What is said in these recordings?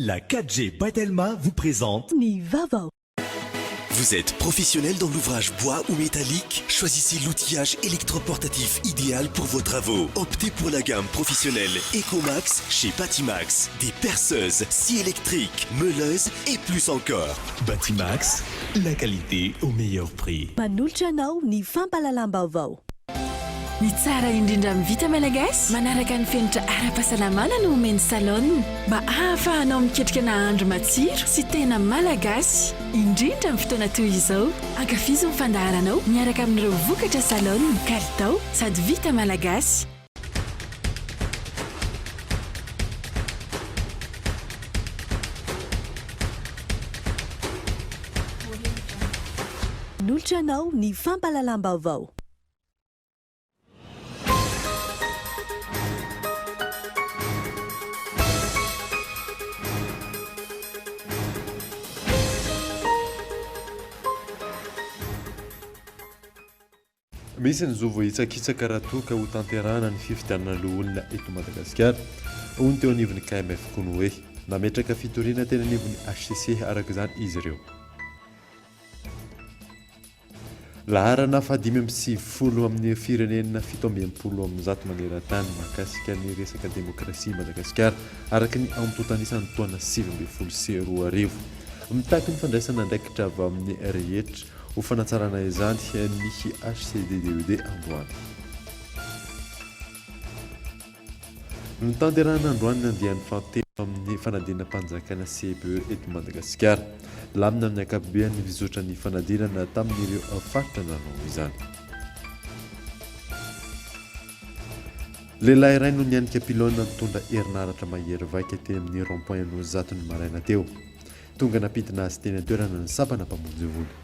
La 4G Batelma vous présente Nivavo. Vous êtes professionnel dans l'ouvrage bois ou métallique? Choisissez l'outillage électroportatif idéal pour vos travaux. Optez pour la gamme professionnelle Ecomax chez Batimax. Des perceuses, scies électriques, meuleuses et plus encore. Batimax, la qualité au meilleur prix. Manolotra anao ny fampalalam-baovao. Ny tsara indrindra amin'ny vita malagasy manaraka ny fenitra ara-pahasalamana no omeny salon mba ahafahanao miketrika nahandro matsiro sy tena malagasy indrindra amin'ny fotoana toy izao. Ankafizo ny fandaharanao miaraka amin'ireo vokatra salon kalitao sady vita malagasy. Manolotra anao ny fampalalam-baovao. Misy ny zo voahitsakitsaka raha toa ka ho tanterahana ny fifidianana olona eto Madagasikara. Hoy ny teo anivon'ny KMF koa hoe nametraka fitoriana teny anivon'ny HCC araka izany izy ireo. Laharana fahadimy amby sivifolo amin'ny firenena 720 maneran-tany mahakasika ny resaka demokrasia Madagasikara araka ny ampotanisan'ny taona 2022. Mitaky ny fandraisana andraikitra avy amin'ny rehetra ho fanatsarana izany ny HCDDOD Androany. Ny tanterahana Androany nandehan'ny fahatelo amin'ny fanadina mpanjakana CBE eto Madagasikara. Lamina amin'ny ankapobeny vizotra ny fanadinana tamin'ireo faritra nanao izany. Lehilahy iray no nianika pilona nitondra herinaratra mahery vaika teny amin'ny rond-point no zatony maraina teo. Tonga nampidina azy teny an-toerana ny sabana mpamonjy vola.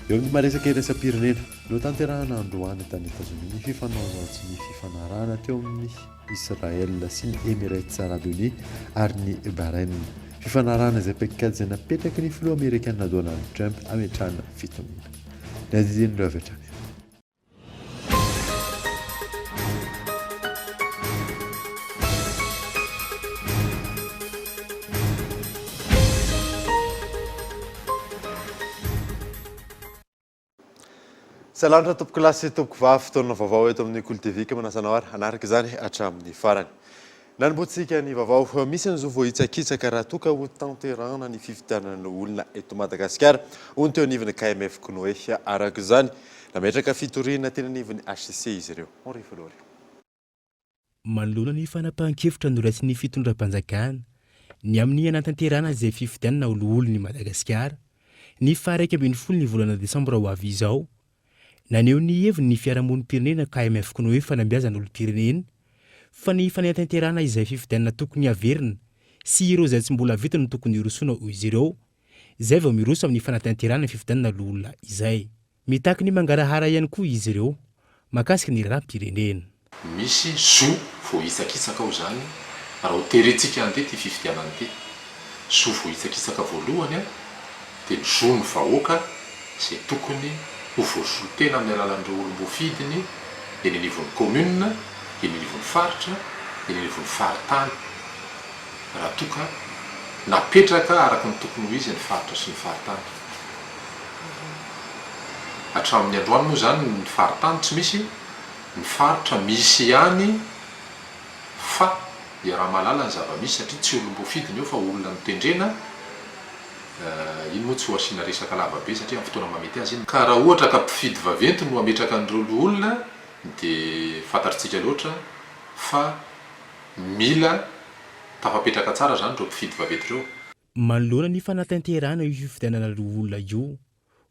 Eo amin'ny maresaka iraisam-pirenena no tanterahana Androany tany Etazonia ny fifanaovana sy ny fifanarahana teo amin'ny Israel sy ny Emirates Arabes Unis ary ny Bahrain. Fifanarahana izay paikady izay napetraka ny filoha Amerikanina Donald Trump ametrahana fitoniana. Ny adidin'ireo avy hatrany. Salamatra tompoko lasy tompoko vavy fotoana vaovao eto amin'ny Kolo TV ka manasanao ary anaraka izany hatramin'ny farany. Nanomboantsika ny vaovao misy an'izao voahitsakitsaka raha toa ka ho tanterahana ny fifidianana olona eto Madagasikara. Hoy ny teo anivon'ny KMF koa hoe araka izany nametraka fitoriana teny anivon'ny HCC izy ireo. Henri Folori. Manoloana ny fanapahan-kevitra noraisy ny fitondram-panjakana ny amin'ny anatanterahana izay fifidianana olona Madagasikara ny faha 1 ny volana Desambra ho avy izao. Naneo ny heviny ny fiarahamonim-pirenena KMF koa hoe fanambiazana olom-pirenena fa ny fanatanterahana izay fifidianana tokony averina sy ireo izay tsy mbola vita no tokony hirosoana izy ireo. Izay vao miroso amin'ny fanatanterahana fifidianana olona izay. Mitaky ny mangarahara ihany koa izy ireo mahakasika ny raharaham-pirenena. Misy zo voahitsakitsaka ao zany raha hoterentsika an'ity ty fifidianana ity. Zo voahitsakitsaka voalohany dia ny zo ny vahoaka izay tokony ho voasolotena amin'ny alalan'ireo olom-bofidiny eny anivon'ny commune, eny anivon'ny faritra, eny anivon'ny faritany. Raha toka napetraka araka ny tokony ho izy ny faritra sy ny faritany. Hatramin'ny androany moa zany ny faritany tsy misy, ny faritra misy ihany fa dia raha malala ny zava-misy satria tsy olom-bofidiny eo fa olona mitendrena. Iny moa tsy ho asiana resaka lava be satria amin'ny fotoana mamety azy iny. Ka raha ohatra ka mpifidy vaventy no ametraka an'ireo olona dia fantatritsika loatra fa mila tafapetraka tsara zany ireo mpifidy vaventy ireo. Manoloana ny fanatanterahana io fifidianana olona io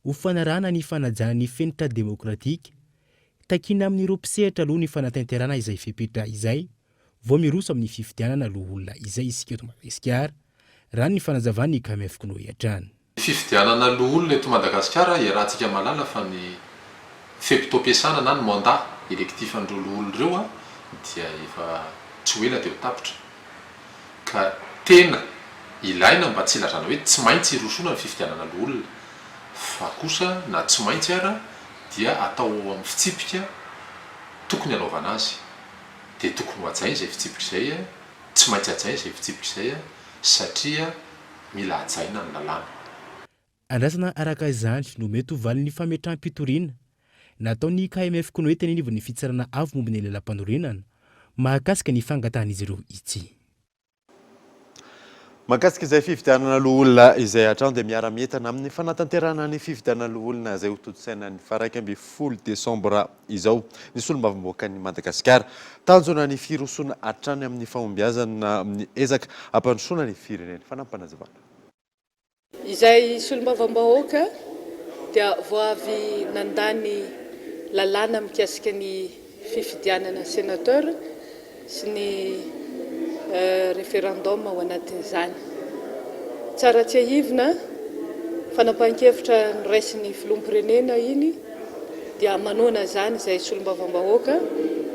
ho fanarahana ny fanajana ny fenitra demokratika takina amin'ireo mpisehatra aloha ny fanatanterahana izay fepetra izay vao miroso amin'ny fifidianana olona izay isika eto Madagasikara. Raha ny fanazavany KMF koa hoe hatrany. Fifidianana olona eto Madagasikara iarahantsika malala fa ny feptom-piasana na ny mandat électif an'ireo olona ireo dia efa tsy ho ela dia ho tapitra. Ka tena ilaina mba tsy ilazana hoe tsy maintsy hirosoana ny fifidianana olona fa kosa na tsy maintsy ara dia atao amin'ny fitsipika tokony anaovana azy. Dia tokony ho hajaina izay fitsipika izay tsy maintsy ajay zay fitsipika izay a satria mila ajaina ny lalàna. Andrasana araka izany no mety ho valin'ny fametram-pitoriana natao ny KMF koa hoe teny anivon'ny fitsarana avo momba ny lelam-panorenana mahakasika ny fangatan'izy ireo ity. Mahakasika izay fifidianana loholona izay hatrany dia miara-mientana amin'ny fanatanterahana ny fifidianana loholona izay ho toto-tsaina ny faraika amby 10 Desambra izao. Ny solombavamboaka ny Madagasikara tanjona ny firosoana hatrany amin'ny fahombiazana amin'ny ezaka hampandrosoana ny firenena. Fanampanazavana. Izay solombavambahoaka dia voavy nandany lalàna mikasika ny fifidianana sénateur sy ny référendum ao anatin'izany. Tsara tsy ahivina fanapahan-kevitra niraisin'ny filoham-pirenena iny dia manoana zany izay solombavambahoaka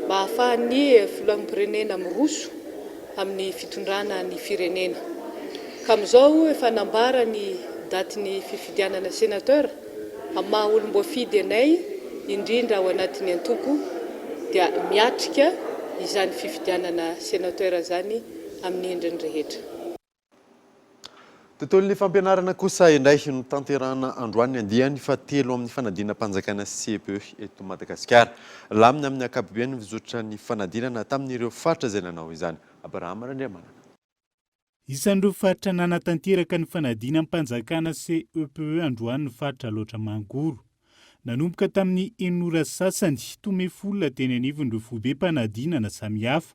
mba ahafahan'ny filoham-pirenena miroso amin'ny fitondrana ny firenena. Ka amin'izao efa nambara ny datin'ny fifidianana sénateur amin'ny maha olom-boafidy anay indrindra ao anatin'ny antoko dia miatrika izany fifidianana sénateur zany amin'ny endriny rehetra. Tontolon'ny fampianarana kosa indray no tanterahana androany andiany fa 3 amin'ny fanadinam-panjakana CPE eto Madagasikara. Lamina amin'ny ankapobeny mizotra ny fanadinana tamin'ireo faritra izay nanao izany. Abraham Randriamanana. Isan'ireo faritra nanatanteraka ny fanadinam-panjakana CEPE androany ny faritra loatra Mangoro. Nanomboka tamin'ny 900 sasany tomefolona teny anivon'ireo foibe mpanadinana samihafa.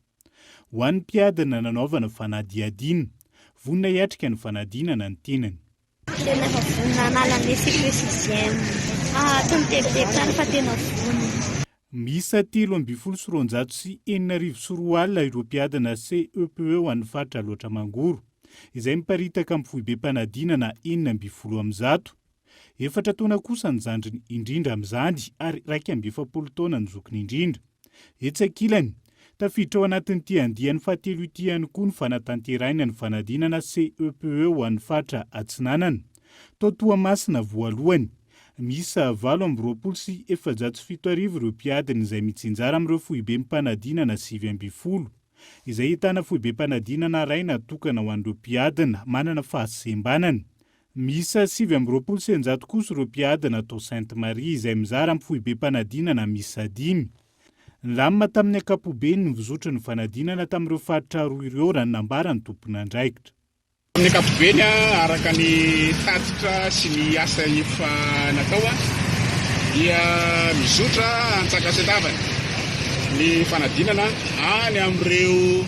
Ho an'ny mpiadana nanaovana fanadiadina, vonina hiatrika ny fanadinana ny tenany. Tena vonina analan'ny CPE fa tena vonina. Misa 3,7 sy 4,4 ireo mpiadana CEPE ho an'ny faritra loatra Mangoro, izay miparitaka amin'ny foibe mpanadinana 4,7. 4 taona kosa ny zandriny indrindra amin'izany ary 7 taona ny zokiny indrindra. Etsakilany, tafiditra ao anatin'ity andiany fahatelo ity ihany koa ny fanatanterahina ny fanadinana CEPE ho an'ny faritra Atsinanana. Tao Toamasina voalohany, misa 8,20 sy 707 ireo mpiadina izay mitsinjara amin'ireo foibe mpanadinana 9,0. Izay hitana foibe mpanadinana iray natokana ho an'ireo mpiadina manana fahasembanana. Misa 7,20 sy 100 kosa ireo mpiadina atao Sainte Marie izay mizara amin'ny foibe mpanadinana misa 5. Ny lamina tamin'ny ankapobeny ny vizotry ny fanadinana tamin'ireo faritra roa ireo raha nambara ny tompon'andraikitra. Amin'ny ankapobeny araka ny tatitra sy ny asa efa natao dia mizotra antsakasetavana ny fanadinana any amin'ireo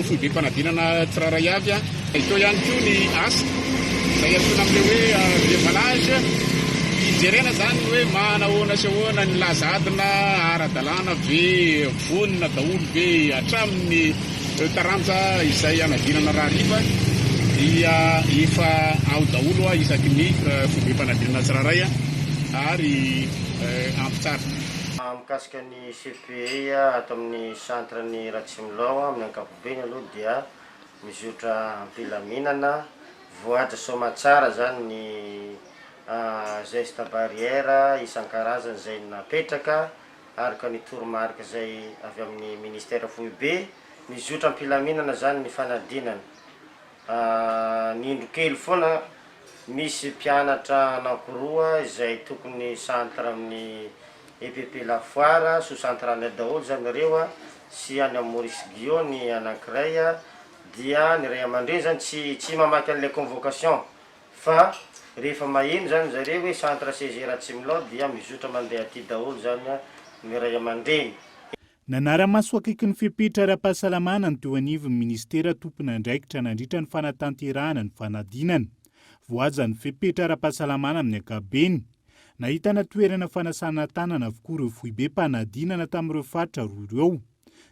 foibe mpanadinana tsiraray avy. Ito ihany koa ny asa izay antsoina amin'ilay hoe dévalage, ijerena zany hoe manahoana sy ahoana ny lazadina ara-dalàna ve vonina daholo ve hatramin'ny taranja izay anadinana raha riva dia efa ao daholo isaky ny foibe mpanadinana tsiraray ary ampitsara. Mikasika ny CPE ato amin'ny centre ny Ratsimilao amin'ny ankapobeny aloha dia mizotra ampilaminana voaja somatsara zany ny geste barrière isan-karazany izay napetraka araka ny toromarika izay avy amin'ny ministère foibe mizotra ampilaminana zany ny fanadinana. Ny indrokely foana misy mpianatra anankiroa izay tokony centre amin'ny EPP Lafoara sous centre any daholo zany ireo sy any amin'ny Maurice Guillaume ny anankiray dia ny ray aman-dreny zany tsy mamaky an'ilay convocation fa rehefa maheno zany zareo hoe centre CG Ratsimilao dia mizotra mandeha aty daholo zany ny ray aman-dreny. Nanara-maso akaiky ny fepetra ara-pahasalamana ny teo anivon'ny ministera tompon'andraikitra nandritra ny fanatanterahana ny fanadinana. Voaja ny fepetra ara-pahasalamana amin'ny ankabeny. Nahitana toerana fanasana tanana avokoa ireo foibe mpanadinana tamin'ireo faritra roa ireo.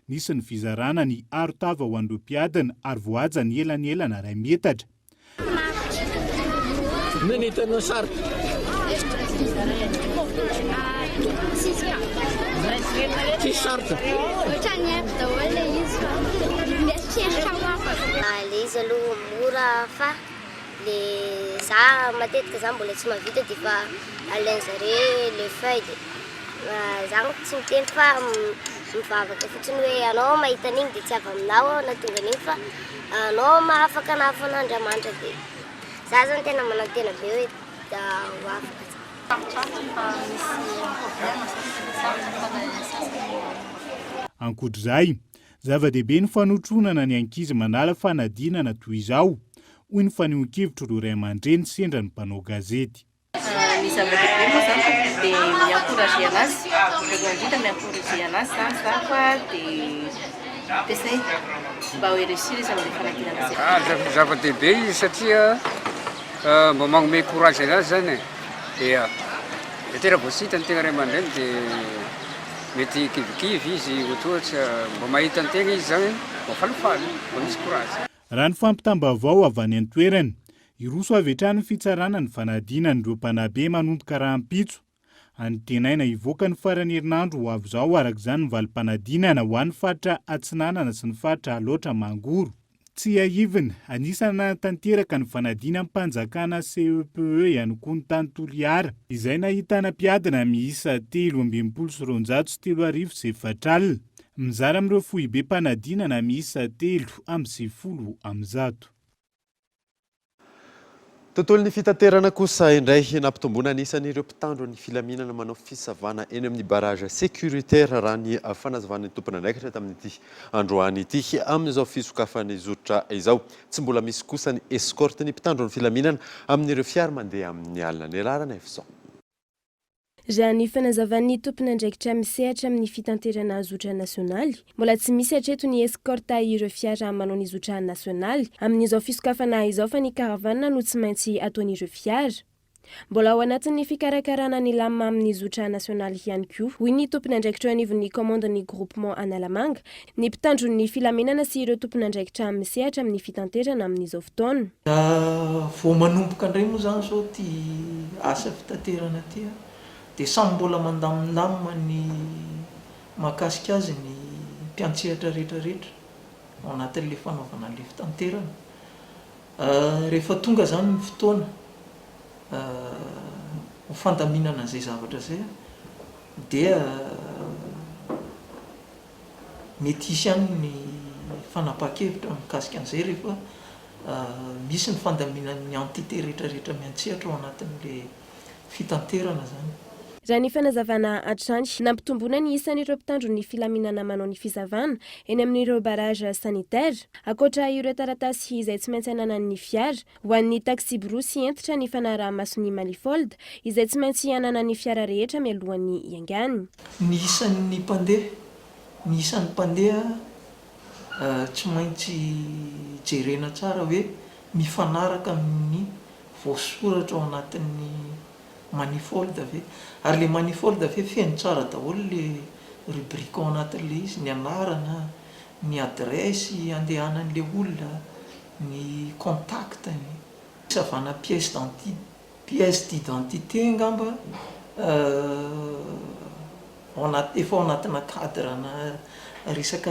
Nisy ny fizarana ny arotava ho an'ireo mpiadina ary voaja ny elanelana 2 metatra. Nenitana sarika. Tsy sarika. Le izy aloha mora fa le za matetika za mbola tsy mavita dia fa alain zare le feuille dia za tsy miteny fa mivavaka fotsiny hoe anao mahita an'igny dia tsy avy aminao na tonga an'igny fa anao mahafaka nafan'Andriamanitra dia za zany tena manantena be hoe ho afaka. Ankoatr'izay, zava-dehibe ny fanotronana ny ankizy manala fanadinana toy izao, hoy ny fanehoan-kevitra ireo ray aman-dreny sendra ny mpanao gazety. Ny zava-dehibe moa zany dia miankorazy anazy, indrindra miankorazy anazy zany zafa dia tesay mba hoe réussir izy amin'ny fanadinana. Zava-dehibe izy satria mba magnome courage anazy zany dia tena voasita ny tegna ray aman-dreny dia mety kivikivy izy ohatrohatra mba mahita ny tegna izy zany mba falifaly mba misy courage. Raha ny fampitambavao avy any an-toerany, iroso avy hatrany fitsarana ny fanadinana ireo mpanabe manomboka rahampitso. Antenaina ivoaka ny farany herinandro ho avy izao arak'izany ny valim-panadinana ho an'ny faritra Atsinanana sy ny faritra Alaotra Mangoro. Tsy aivina, anisana tanteraka ny fanadina mpanjakana CEPE ihany koa ny tany Toliara, izay nahitana mpiadana miisa 3,704 mizara amin'ireo foibe mpanadinana miisa 3,100. Tontolon'ny fitaterana kosa indray nampitomboana anisan'ireo mpitandro ny filaminana manao fisavana eny amin'ny barrage sécuritaire raha ny fanazavana ny tompona andraikitra tamin'ity androany ity amin'izao fisokafany zotra izao. Tsy mbola misy kosa ny escorte ny mpitandro ny filaminana amin'ireo fiara mandeha amin'ny alina ny lalana efso. Raha ny fanazavan'ny tompona andraikitra misehatra amin'ny fitanterana zotra nasionaly, mbola tsy misy hatreto ny escorte ireo fiara manao ny zotra nasionaly amin'izao fisokafana izao fa ny karavana no tsy maintsy ataon'ireo fiara. Mbola ao anatin'ny fikarakarana ny lamma amin'ny zotra nasionaly ihany koa, hoy ny tompona andraikitra anivon'ny commande-ny groupement Analamanga, ny mpitandro ny filamenana sy ireo tompona andraikitra misehatra amin'ny fitanterana amin'izao fotoana. Vao manomboka indray moa zany zao ty asa fitanterana ty dia samy mbola mandamindamina ny mahakasika azy ny mpiantsehatra rehetrarehetra ao anatin'ilay fanaovana ilay fitanterana. Rehefa tonga zany ny fotoana ho fandaminana izay zavatra izay dia mety hisy ihany ny fanapahan-kevitra mikasika an'izay rehefa misy ny fandaminan'ny entité rehetrarehetra miantsehatra ao anatin'ilay fitanterana zany. Raha ny fanazavana hatrany, nampitomboana ny isan'ireo mpitandro ny filaminana manao ny fizavana eny amin'ireo barrage sanitaire, akoatra ireo taratasy izay tsy maintsy ananan'ny fiara, ho an'ny taxi brosy entitra ny fanaraha-mason'ny manifold izay tsy maintsy ananan'ny fiara rehetra mialohan'ny iangany. Ny isan'ny mpandeha tsy maintsy jerena tsara hoe mifanaraka amin'ny voasoratra ao anatin'ny manifold ave, ary le manifold ave feno tsara daholo le rubrique ao anatin'le izy, ny anarana, ny adresy andehanan'le olona, ny contactany, savana pièce d'identité ngamba efa ao anatina cadrana resaka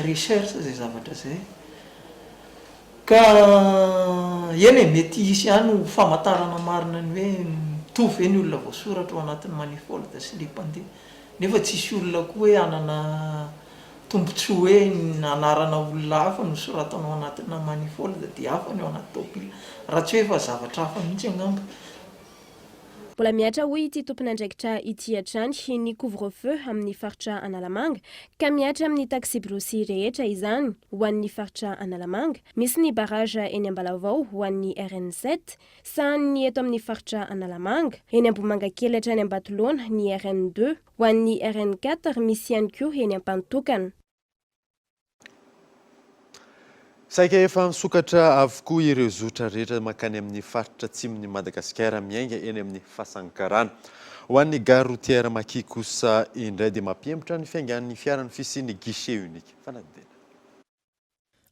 recherche zay zavatra zay. Ka eny mety hisy ihany ho famantarana marina ny hoe mitovy eny olona voasoratra ao anatin'ny manifold sy le mpandeha, nefa tsisy olona koa hoe anana tombontsoa hoe anarana olona hafa no soratanao anatina manifold dia hafa ny ao anaty tômôbila, raha tsy hoe efa zavatra hafa mihitsy angamba. Mbola miatra hoy ity tompona andraikitra ity hatrany ny couvre-feu amin'ny faritra Analamanga, ka miatra amin'ny taxi brosy rehetra izany ho an'ny faritra Analamanga, misy ny barrage eny Ambalavao ho an'ny RN7, sahany eto amin'ny faritra Analamanga, eny Ambohimangankely hatrany Ambatolaona ny RN2, ho an'ny RN4 misy ihany koa eny Ampantokana. Saika efa misokatra avokoa ireo zotra rehetra makany amin'ny faritra atsimon'ny Madagasikara miainga eny amin'ny fasankarana. Ho an'ny gare routière Maky kosa indray dia mampiembotra ny fiangan'ny fiaran'ny fisian'ny guichet unique. Fanadina.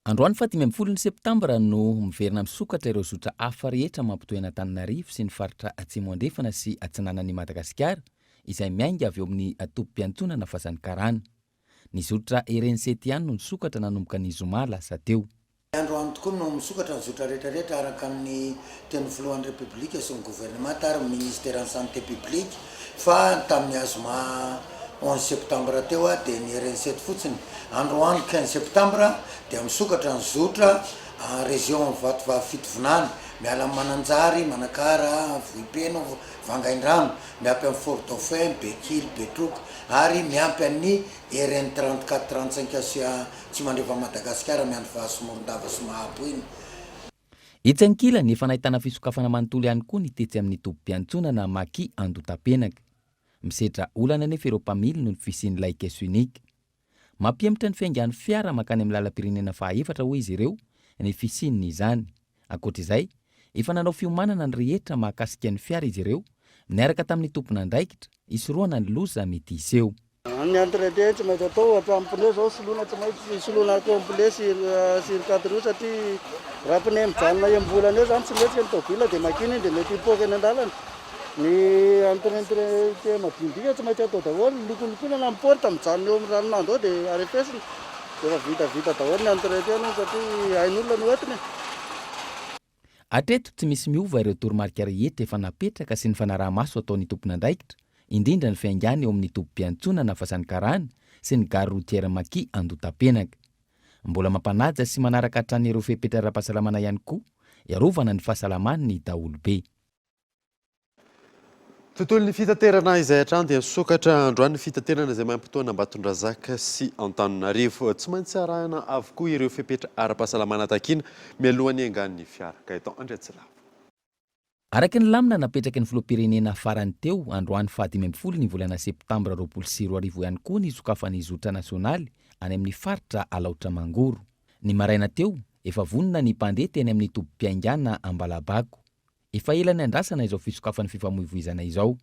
Androany 10 septambra no miverina misokatra ireo zotra hafa rehetra mampitohy Antananarivo sy ny faritra atsimo andrefana sy atsinanan'ny Madagasikara izay miainga avy eo amin'ny atopim-piantonana fasankarana. Ny zotra RN7 ihany no nisokatra nanomboka ny zoma lasa teo. Androany tokoa no misokatra ny zotra rehetrarehetra araka amin'ny teny filohan'ny République sy ny gouvernement ary ny ministère en santé publique fa tamin'ny azoma 11 septembre teo a dia ny RN7 fotsiny androany 15 septembre dia misokatra ny zotra région Vatovavy Fitovinany miala mananjary manakara voipeno vangaindrano miampy amin'ny Fort Dauphin Bekily Betroka ary miampy amin'ny RN 34 35 asia tsy mandreva Madagasikara miandry fa Somorondava sy Mahabo iny. Itsankila nefa nahitana fisokafana manontolo ihany koa ny tetsy amin'ny tobim-piantsonana Maki Andotapenaka. Misedra olana nefa ireo mpamily no ny fisian'ny laikes unique. Mampiemitra ny fiaingan'ny fiara makany amin'ny lalam-pirenena fahaefatra hoy izy ireo ny fisiany izany. Ankoatr'izay, efa nanao fiomanana ny rehetra mahakasika ny fiara izy ireo, niaraka tamin'ny tompon'andraikitra, isoroana ny loza mety iseho. Ny entretien tsy maintsy atao hatramin'ny pneu zao soloana tsy maintsy soloana complet sur 4 roues satria raha pneu mijanona iam-bolana eo zany tsy mety ny tobila dia makiny dia mety hipoaka eny an-dalana. Ny entretien madinidinika tsy maintsy atao daholo lokolokoina na porte mijanona eo amin'ny ranonandro ao dia arefesina dia efa vita daholo ny entretien satria hain'olona no entiny. Atreto tsy misy miova ireo toromarika rehetra efa napetraka sy ny fanaraha-maso ataon'ny tompon'andraikitra, indrindra ny fiaingany eo amin'ny tobim-piantsonana Fasankarana sy ny gare routière Maki Andotapenaka. Mbola mampanaja sy manaraka hatrany ireo fepetra ara-pahasalamana ihany koa, iarovana ny fahasalaman'ny daholobe. Tontolo ny fitaterana izay hatrany dia sokatra androany fitaterana izay mampitoana Ambatondrazaka sy Antananarivo. Tsy maintsy arahana avokoa ireo fepetra ara-pahasalamana takina mialohan'ny engan'ny fiara. Gaëtan Andretsilava. Araka ny lamina napetraky ny filoham-pirenena farany teo androany 15 ny volana septambra 2024 ihany koa ny sokafan'ny zotra nasionaly any amin'ny faritra Alaotra Mangoro. Ny maraina teo efa vonona ny mpandeha teny amin'ny tobim-piaingana Ambalabako. Efa ela ny andrasana izao fisokafan'ny fifamoivoizana izao.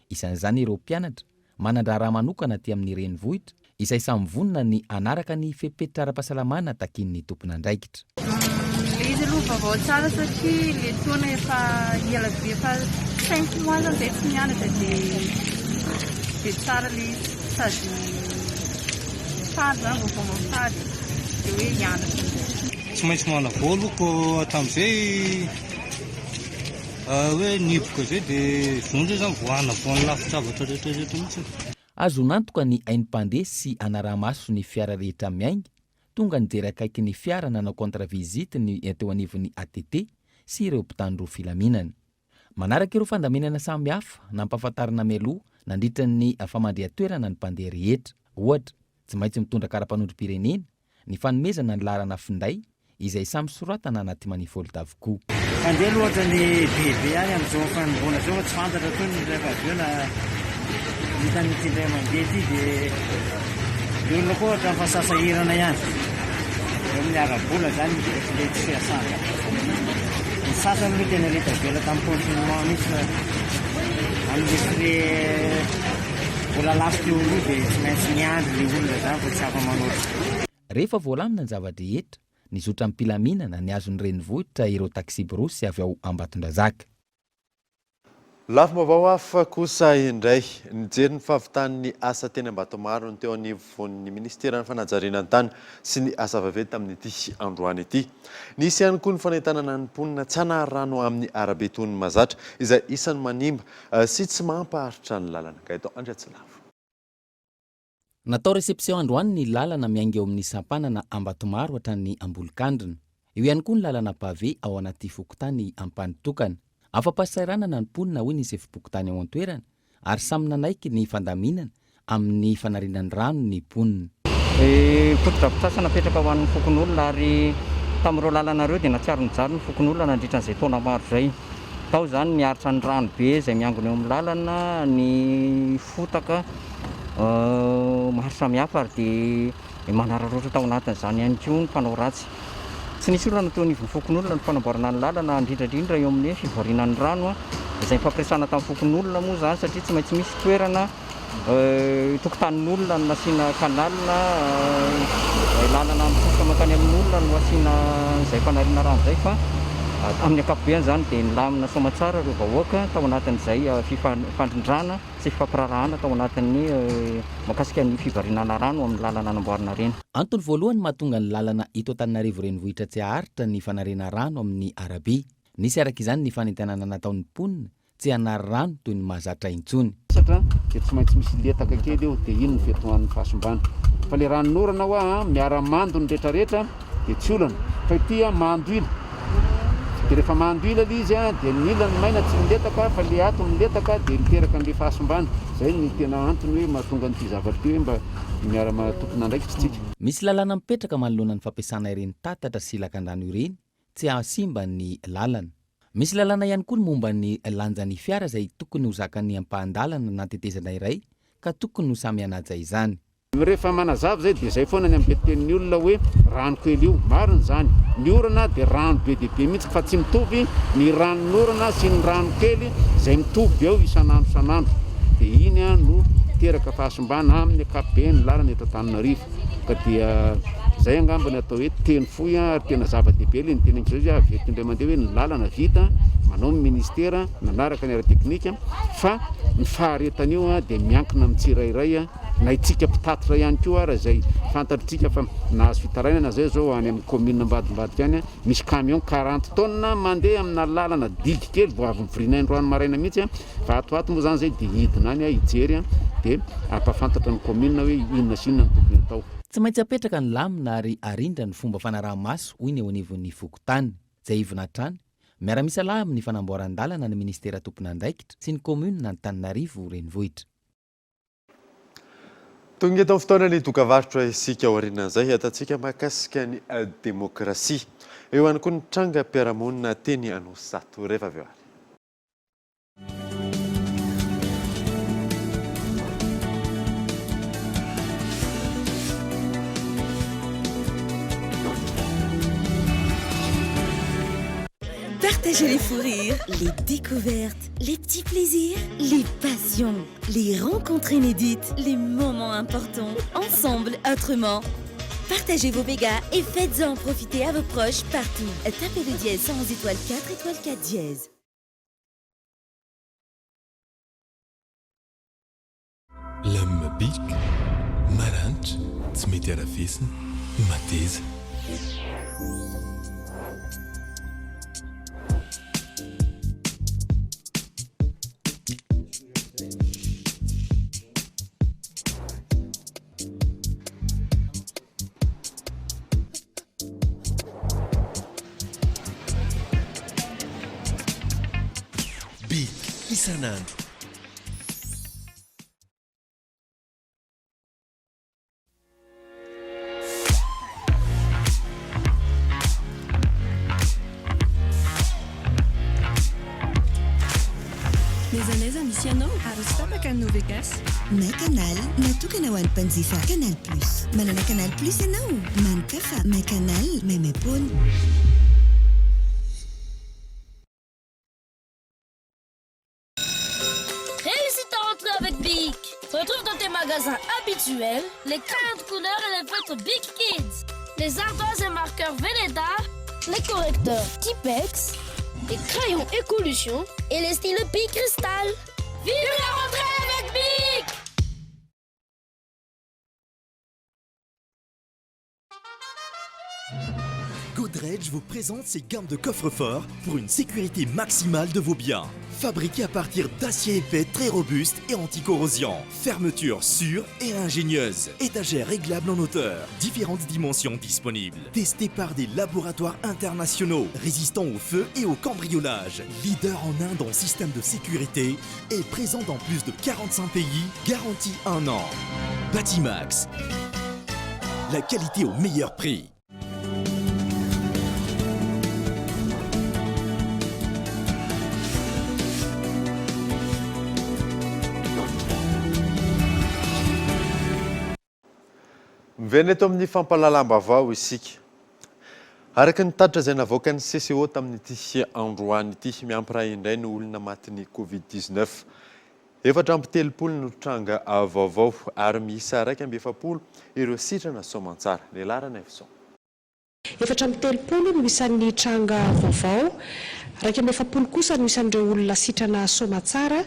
Isan'izany ireo mpianatra manandraraha manokana aty amin'ny renivohitra izay samy vonona ny anaraka ny fepetra ara-pahasalamana takin'ny tompon'andraikitra. Izy aloha vaovao tsara satria le taona efa ela be efa 5 mois zany zay tsy mianatra dia tsara le sady fady zany vaovao mafady dia hoe hianatra. Tsy maintsy mana voaloko hatramin'izay hoe niboka zay dia zonjy zany voana voany lafitravatra rehetrarehetra mihitsy. Azo nantoka ny ain'mpandeha sy anaraha-maso ny fiara rehetra miainga, tonga nijery akaiky ny fiara nanao contre-visite ny teo anivon'ny ATT sy ireo mpitandro filaminana. Manaraka ireo fandaminana samy hafa nampahafantarana mialoha nandritra ny famandria-toerana ny mpandeha rehetra. Ohatra, tsy maintsy mitondra kara-panondrom-pirenena, ny fanomezana ny laharana finday izay samy soratana anaty manifold avokoa. Mandeha loatra ny bebe any amin'izao fanomboana zao tsy fantatra toy ny rehefa avy eo na hitan'ny tindray mandeha ity dia olona koa ohatra fasasahirana ihany. Eo amin'ny arabola zany le tsy fiasana. Ny sasany aloha tena reta vela tamin'ny confinement mihitsy fa amin'le frais vola lafo teo aloha dia tsy maintsy miandry le olona zany fa tsy afa-manoatra. Rehefa voalamina ny zava-drehetra, ny zotra mpilaminana ny azon'ny renivohitra ireo taxi brosy avy ao Ambatondrazaka. Lafim-baovao hafa kosa indray nijery ny fahavitan'ny asa teny Ambatomaro ny teo anivon'ny Ministeran'ny Fanajarinan'ny tany sy ny asa vaventy tamin'ity androany ity. Nisy ihany koa ny fanentanana ny mponina tsy hanary rano amin'ny arabe toy ny Mahazatra izay isan'ny manimba sy tsy mampaharitra ny lalana. Gaëtan Andretsilava. Natao reception androany ny lalana miainga eo amin'ny sampanana Ambatomaro hatrany Ambolokandrina. Eo ihany koa ny lalana pavé ao anaty fokontany ampanitokana. Afa-pahasahiranana ny mponina hoy ny izay fipokotany ao an-toerana ary samy nanaiky ny fandaminana amin'ny fanarinan'ny rano ny mponina. Fotodrafitrasa napetraka ho an'ny fokon'olona ary tamin'ireo lalana ireo dia natsiaro mijaly ny fokon'olona nandritran'izay taona maro izay. Tao zany niaritra ny rano be izay miangona eo amin'ny lalana, ny fotaka maro samihafa ary dia manararaotra tao anatin'izany ihany koa ny mpanao ratsy. Tsy nisy olona natao nivon'ny fokon'olona ny fanamboarana ny lalana indrindrandrindra eo amin'ny fivarinan'ny rano izay fampiresana tamin'ny fokon'olona moa zany satria tsy maintsy misy toerana tokotanin'olona no nasiana kanalina, lalana mifoka makany amin'olona no asiana izay fanariana rano izay fa amin'ny ankapobeny zany dia nilamina soamatsara ireo vahoaka tao anatin'izay fandrindrana sy fifampirarahana tao anatin'ny makasika ny fivarinana rano amin'ny lalana anamboarana reny. Antony voalohany mahatonga ny lalana eto Antananarivo renivohitra tsy haharitra ny fanariana rano amin'ny arabe. Nisy araka izany ny fanentanana nataon'ny mponina tsy hanary rano toy ny mahazatra intsony. Satria dia tsy maintsy misy letaka kely eo dia iny ny fetohan'ny fahasombana. Fa le ranon'orana hoa miara-mando ny rehetrarehetra dia tsy olana fa ity mando ila. Dia rehefa mando ila izy dia ny ilany maina tsy miletaka fa le ato miletaka dia miteraka an'le fahasombana. Zay ny tena antony hoe mahatonga an'ity zavatra ity hoe mba miara-tompon'andraikitra tsika. Misy lalàna mipetraka manoloana ny fampiasana ireny tatatra sy lakan-drano ireny tsy hasimba ny lalana. Misy lalàna ihany koa ny momba ny lanjan'ny fiara izay tokony ho zakan'ny ampahan-dalana na tetezana iray ka tokony ho samy hanaja izany. Rehefa manazava zay dia zay foana ny ambeten'ny olona hoe rano kely io, marina zany. Ny orana dia rano be dia be mihitsy fa tsy mitovy ny ranon'orana sy ny rano kely izay mitovy eo isan'andro isan'andro. Dia iny no teraka fahasombana amin'ny ankapobeny lalana eto Antananarivo. Ka dia zay angambany atao hoe teny fohy ary tena zava-dehibe le ny teny izy avy eto indray mandeha hoe ny lalana vita manao ny ministera nanaraka ny ara-teknika fa ny faharetan'io dia miankina amin'ny tsirairay na itsika mpitatitra ihany koa raha izay fantatritsika fa nahazo fitarainana zay zao any amin'ny commune Ambadimbadika any misy camion 40 tonnes mandeha amina lalana didy kely vao avy mivirina androany maraina mihitsy fa ato moa zany zay dia hidina any hijery dia ampafantatra ny commune hoe inona sy inona ny tokony atao. Tsy maintsy apetraka ny lamina ary arindra ny fomba fanaraha-maso hoy ny eo anivon'ny fokotany izay ivona hatrany. Miara-misa lahy amin'ny fanamboaran-dalana ny ministera tompon'andraikitra sy ny commune n'Antananarivo renivohitra. Tonga eto fotoana ny dokavarotra isika aorianan'izay atantsika mahakasika ny demokrasia. Eo ihany koa ny trangam-piarahamonina teny Anosisato rehefa avy eo. Partagez les fous rires, les découvertes, les petits plaisirs, les passions, les rencontres inédites, les moments importants, ensemble, autrement. Partagez vos mégas et faites-en profiter à vos proches partout. Tapez le dièse 111 étoile 4 étoile 4 dièse. Lame bic, maranch, tsy mety arafesina, mateza. Bic, isan'andro. Mezanaiza misy ianao ary sy tapaka ny Novegas. Na canal natokana ho an'ny mpanjifa Canal Plus. Manana Canal Plus ianao, mankafa ma canal memepony. Réussis ta rentrée avec Bic. Retrouve dans tes magasins habituels les crayons de couleur et les feutres Bic Kids, les ardoises et marqueurs Velleda, les correcteurs Tipex, les crayons Écolution et les stylos Bic Cristal. Vive la rentrée avec Bic! Godrej vous présente ses gammes de coffres-forts pour une sécurité maximale de vos biens. Fabriqués à partir d'acier épais très robuste et anti-corrosion. Fermeture sûre et ingénieuse. Étagères réglables en hauteur. Différentes dimensions disponibles. Testés par des laboratoires internationaux. Résistants au feu et au cambriolage. Leader en Inde en système de sécurité. Et présent dans plus de 45 pays. Garantie 1 an. Batimax. La qualité au meilleur prix. Mivena eto amin'ny fampalalam-baovao isika. Araka ny tatra izay navoaka ny CCO tamin'ity androany ity miampy indray ny olona matin'ny Covid-19. 430 no tranga vaovao ary miisa 140 ireo sitrana soamantsara. Lelarana Efson. 430 no isan'ny tranga vaovao. 140 kosa no isan'ireo olona sitrana soamantsara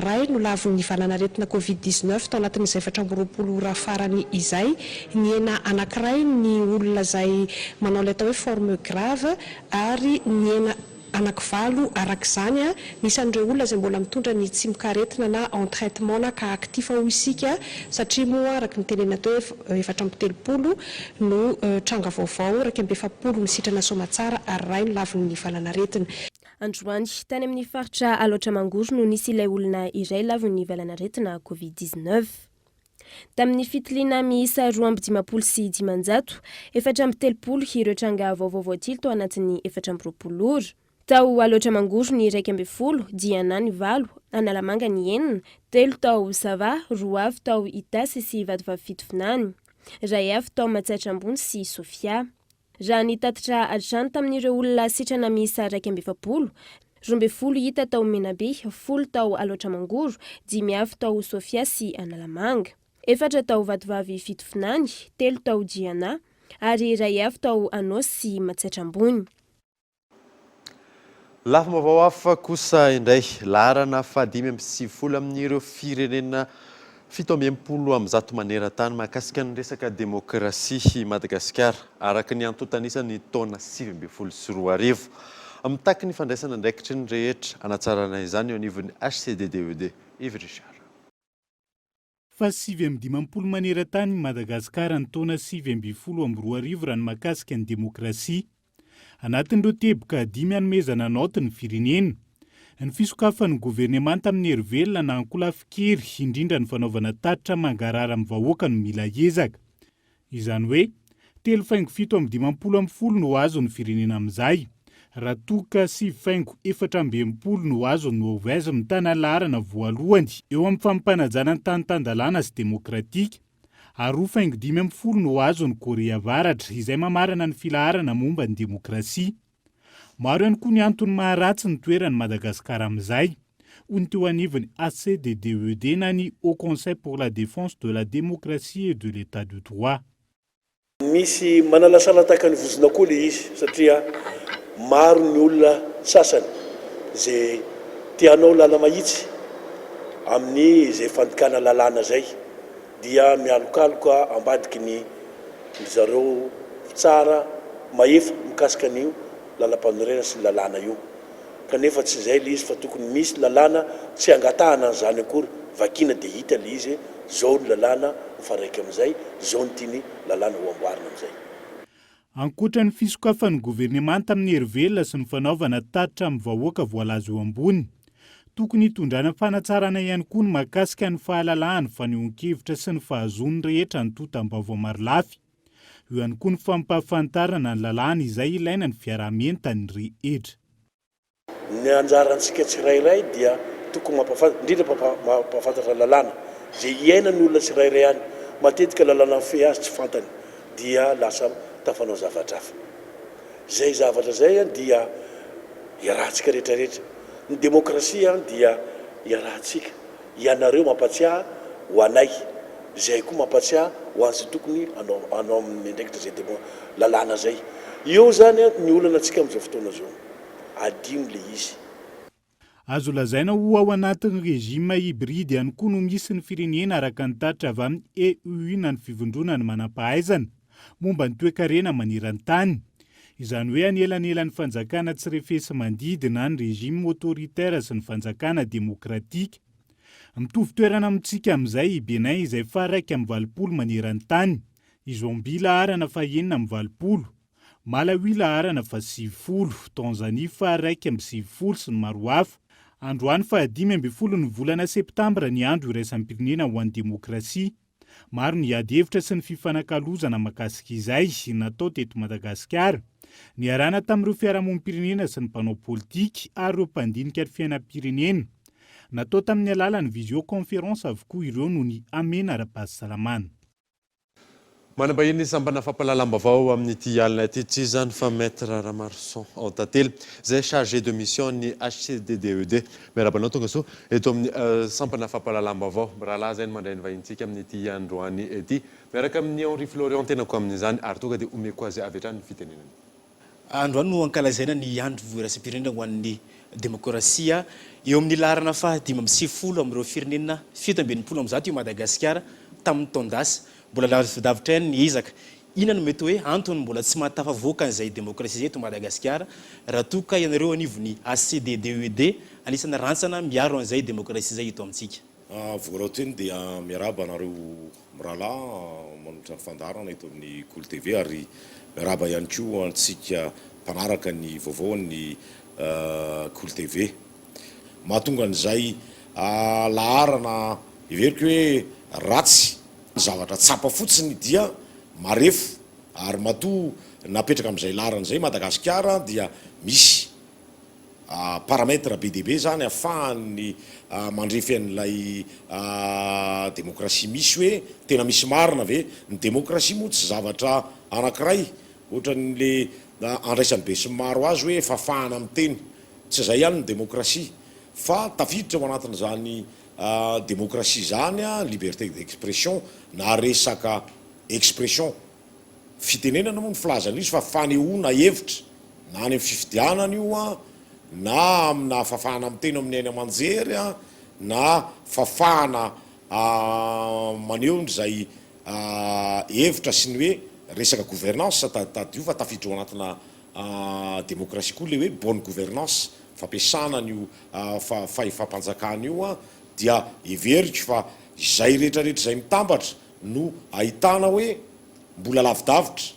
ray no lavon'ny vananaretina Covid-19 tao anatin'izay 420 ora farany izay. Ny ena anankiray ny olona izay manao ilay atao hoe forme grave ary ny ena anankivalo arak'izany a nisy an'ireo olona izay mbola mitondra ny tsimikaretina na en traitement na ka aktifa ho isika satria moa araka ny tenena teo efatra amby telopolo no tranga vaovao raika amby efapolo ny sitrana somatsara ary ray ny laviny valanaretina. Androany tany amin'ny faritra Aloatra Mangoro no nisy ilay olona iray laviny valanaretina COVID-19. Tamin'ny fitiliana miisa 2 sy 600, efatra amby telopolo ireo tranga vaovao voatily tao anatin'ny efatra amby 20 ora. Tao Aloatra Mangoro ny 1 Diana ny 8, Analamanga ny 9, 3 tao Sava, 2 tao Itasy sy Vatovavy Ray avy tao Matsaitrambony sy Sofia. Raha ny tatitra atrano tamin'ireo olona sitrana miisa 220, 12 hita tao Menabe, 10 tao Aloatra Mangoro, 5 avy tao Sofia sy Analamanga, 4 tao Vatovavy Fitofinany, 3 tao Diana, ary ray avy tao Anosy sy Matsaitrambony. Lafa vaovao hafa kosa indray laharana fa 570 amin'ireo firenena 70 amin'ny zato maneran-tany mahakasika ny resaka demokrasia Madagasikara araka ny antotanisany taona 2024 amin'ny taky ny fandraisana andraikitry ny rehetra anatsarana izany eo anivon'ny HCDDED Yves Richard. Fa 7 maneran-tany Madagasikara ny taona 2024 raha ny mahakasika ny demokrasia. Anatin'ireo teboka 5 hanomezana naoty ny firenena. Ny fisokafan'ny gouvernement tamin'ny hery na ankolafikery indrindra ny fanaovana tatitra mangarara amin'ny vahoaka no mila ezaka. Izany hoe 3,7 no azo ny firenena amin'izay. Raha toka 7,4 no azo ny Mauvaise mitana laharana voalohany eo amin'ny fampanajana ny tany-tandalana sy demokratika. Ary 2,5 no azo ny Korea Avaratra izay mamarana ny filaharana momba ny demokrasia. Maro ihany koa ny antony maharatsy ny toeran'ny Madagasikara amin'izay. Hoy teo anivon'ny HCDDED na ny Haut Conseil pour la défense de la démocratie et de l'état de droit. Misy manalasala tahaka ny vozona koa le izy satria maro ny olona sasany zay tianao lala mahitsy amin'ny zay fandikana lalàna zay dia mialokaloka ambadiky ny zareo tsara mahefa mikasika an'io lalam-panorena sy lalàna io. Kanefa tsy zay le izy fa tokony misy lalàna tsy angatahana an'izany akory vakina dia hita le izy zao ny lalàna mifaraiky amin'izay, zao ny tiany lalàna ho amboarina amin'izay. Ankoatra ny fisokafan'ny gouvernement tamin'ny hery sy ny fanaovana tatitra amin'ny vahoaka voalaza eo ambony, tokony hitondrana fanatsarana ihany koa ny mahakasika ny fahalalahany fanehoan-kevitra sy ny fahazon'ny rehetra ny totam-baovao maro lafy. Eo ihany koa ny fampahafantarana ny lalàna izay ilaina ny fiaraha-mientana ny rehetra. Ny anjarantsika tsirairay dia tokony indrindra mampahafantatra lalàna zay iaina ny olona tsirairay any. Matetika lalàna fe azy tsy fantany dia lasa tafanao zavatra hafa. Zay zavatra zay dia iarahantsika rehetrarehetra. Ny demokrasia dia iarahantsika. Ianareo mampatsiahy ho anay, zay koa mampatsiahy ho anzy tokony anao amin'ny ndraikitra zay lalàna zay. Io zany ny olana antsika amin'izao fotoana zao. Adino le izy. Azo lazaina ho ao anatin'ny rejima hybride ihany koa no misy ny firenena araka ny tatitra avy amin'ny EU na ny fivondrona ny manam-pahaizana momba ny toe-karena maneran-tany. Izany hoe anelanelan'ny fanjakana tsirefesy mandidina ny rejima autoritaire sy ny fanjakana demokratika. Mitovy toerana amintsika amin'izay Benin izay fa 1,20 maneran-tany, Izombi laharana fa 9,20, Malawi laharana fa 70, Tanzania fa 1,70 sy ny maro hafa. Androany fa 15 ny volana septambra ny andro iraisam-pirenena ho an'ny demokrasia. Maro ny ady hevitra sy ny fifanakalozana mahakasika izay natao teto Madagasikara. Ny arana tamin'ireo fiarahamonim-pirenena sy ny mpanao politika ary ireo mpandinika ny fiainam-pirenena. Natao tamin'ny alalan'ny visioconférence avokoa ireo no ny amena ara-pahasalamana. Manambahiny sambana fampalalam-baovao amin'ity alina ity tsy izany fa Maître Ramarson Antately zay chargé de mission ny HCDDED. Miarabanao tonga soa eto amin'ny sampana fampalalam-baovao. Rahalahy zay ny mandray ny vahintsika amin'ity androany ity. Miaraka amin'ny Henri Florian tenako amin'izany ary tonga dia omeko azy avy hatrany ny fitenenany. Androany no ankalazaina ny andro voiraisam-pirenena ho an'ny demokrasia eo amin'ny laharana fa 570 amin'ireo firenena 70 amin'ny zato io Madagasikara tamin'ny taondasy. Mbola lavidavitra ny izaka inona no mety hoe antony mbola tsy mahatafavoaka an'izay démocratie zay eto Madagasikara raha toa ka ianareo anivon'ny ACDDED anisana rantsana miaro an'izay démocratie zay eto amintsika. Voaloha teny dia miaraba anareo mirahalahy manolotra ny fandarana eto amin'ny Cool TV ary miaraba ihany koa antsika mpanaraka ny vaovaon'ny Cool TV. Mahatonga an'izay laharana iveriko hoe ratsy zavatra tsapa fotsiny dia marefo ary matoa napetraka amin'izay laharana izay Madagasikara dia misy paramètre be dia be zany ahafahany mandrefy an'ilay démocratie misy hoe tena misy marina ve ny démocratie moa tsy zavatra anankiray ohatran'le andraisan'ny be sy maro azy hoe fafahana amin'ny teny tsy izay ihany ny démocratie fa tafiditra ao anatin'izany démocratie zany liberté d'expression na resaka expression fitenenana moa ny filazana izy fa fanehoana hevitra na any amin'ny fifidianana io na amina fafahana amin'ny teny amin'ny ainy aman-jery na fafahana maneho zay hevitra sy ny hoe resaka gouvernance tadio fa tafiditra ao anatina démocratie koa le hoe bonne gouvernance fampiasana an'io fahefam-panjakana io dia everiko fa izay rehetrarehetra zay mitambatra no ahitana hoe mbola lavidavitra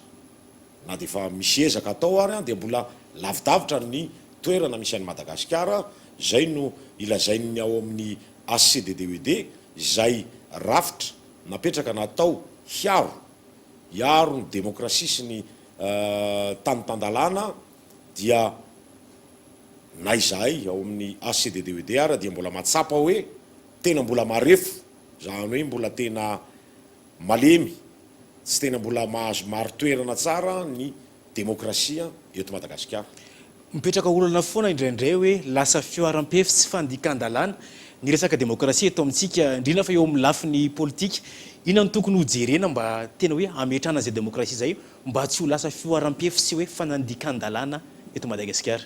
na dia efa misy ezaka atao ary dia mbola lavidavitra ny toerana misy an'ny Madagasikara zay no ilazainy ao amin'ny ACDDED izay rafitra napetraka natao hiaro ny démocratie sy ny tanitandalana dia na izahay ao amin'ny ACDDED ary dia mbola matsapa hoe tena mbola marefo zany hoe mbola tena malemy tsy tena mbola mahazo maro toerana tsara ny démocratie eto Madagasikara. Mipetraka olana foana indraindray hoe lasa fioaram-pefy tsy fandikan-dalàna ny resaka démocratie eto amintsika indrindra fa eo amin'ny lafiny politika inona no tokony hojerena mba tena hoe ametrana izay démocratie zay mba tsy ho lasa fioaram-pefy sy hoe fanandikan-dalàna eto Madagasikara.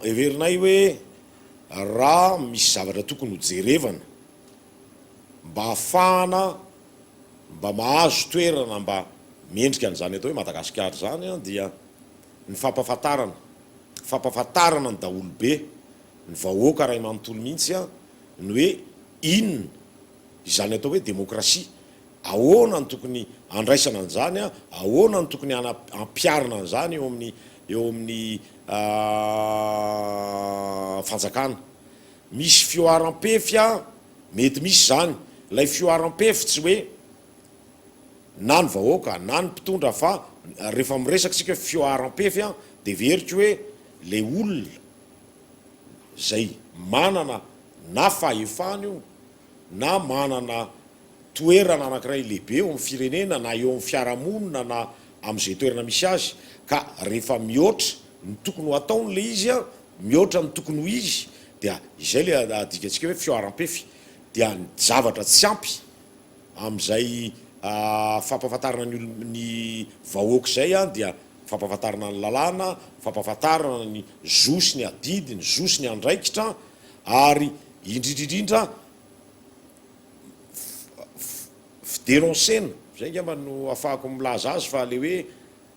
Heverinay hoe raha misy zavatra tokony hojerevana mba ahafahana mba mahazo toerana mba miendrika an'izany atao hoe Madagasikara zany dia ny fampahafantarana ny daholobe ny vahoaka ray manontolo mihitsy ny hoe inona izany atao hoe démocratie ahoana ny tokony andraisana an'izany ahoana ny tokony ampiarina an'izany eo amin'ny fanjakana misy fioaram-pefy mety misy zany ilay fioaram-pefy tsy hoe na ny vahoaka na ny mpitondra fa rehefa miresakitsika fioaram-pefy dia veriko hoe le olona zay manana na fahefana io na manana toerana anankiray lehibe eo amin'ny firenena na eo amin'ny fiarahamonina na amin'izay toerana misy azy ka rehefa mihoatra ny tokony ho ataony le izy mihoatra ny tokony ho izy dia izay le adikatsika hoe fioaram-pefy dia ny zavatra tsy ampy amin'izay fampahafantarana ny vahoaka zay dia fampahafantarana ny lalàna fampahafantarana ny zo sy ny adidy ny zo sy ny andraikitra ary indrindrindrindra fidénoncena zay ngamba no ahafahako milaza azy fa le hoe